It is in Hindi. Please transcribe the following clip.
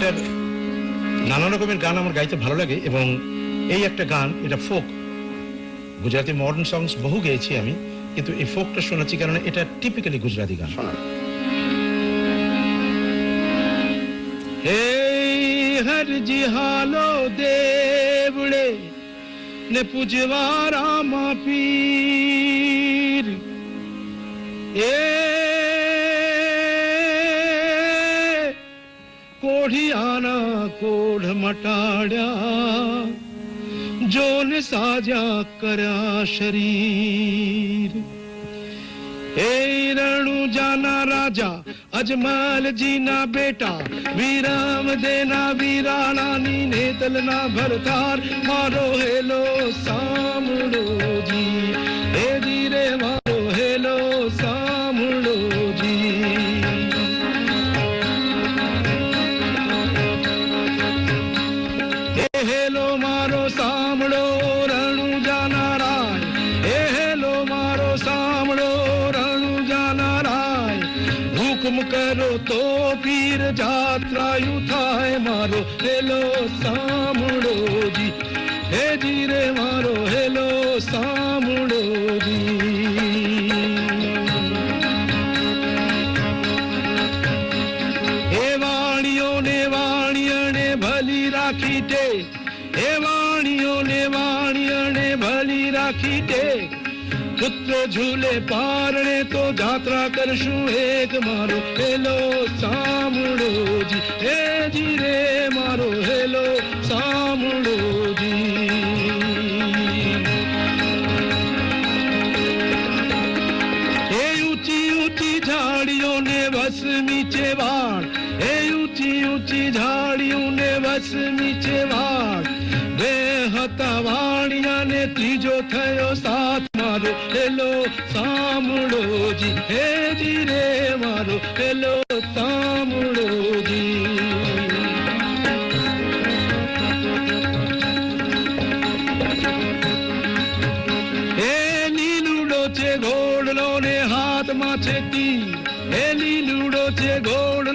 এটার নানা রকমের গান আমার গাইতে ভালো লাগে এবং এই একটা গান এটা ফোক গুজরাটি মডার্ন সংস বহু গেয়েছি আমি কিন্তু এই ফোকটা শোনাচ্ছি কারণ এটা টিপিক্যালি গুজরাটি গান শোনান। हे हर जिहालो देवड़े ने पूजवा रामा पीर ए कोढ़ियाना कोढ़ मटाड़ा जोन साजा करा शरीर ए रणु जाना राजा अजमल जी ना बेटा वीराम देना वीराणा नी नेतल ना भरतार मारो हेलो सामुड़ो जी हे जी रे मारो हेलो सामुड़ो जी हे हेलो मारो सामुड़ो रणु जाना राय हे हेलो मारो सामुड़ो रणु जाना राय हुकुम करो तो पीर जात्रा यू थाए मारो हेलो सामुड़ो जी हे जी रे मारो हेलो सामुड़ो जी हे वाणियों ने भली राखी टे हे वाणियों ने भली राखी टे पुत्र झूले पारणे तो जात्रा करशु एक मारो हेलो सामुड़ो जी हे जी रे मारो हेलो सामुड़ो जी हे ऊंची ऊंची झाड़ियों ने बस नीचे वाड़ हे ऊंची ऊंची झाड़ियों ने बस नीचे वाड़ वे हता वाणिया ने तीजो थयो साथ मारो हेलो सामुड़ो जी हे जी रे मारो हेलो सामुड़ो जी हे लीलुड़ो चे घोड़लो ने हाथ मां छे ती हे लीलुड़ो चे घोड़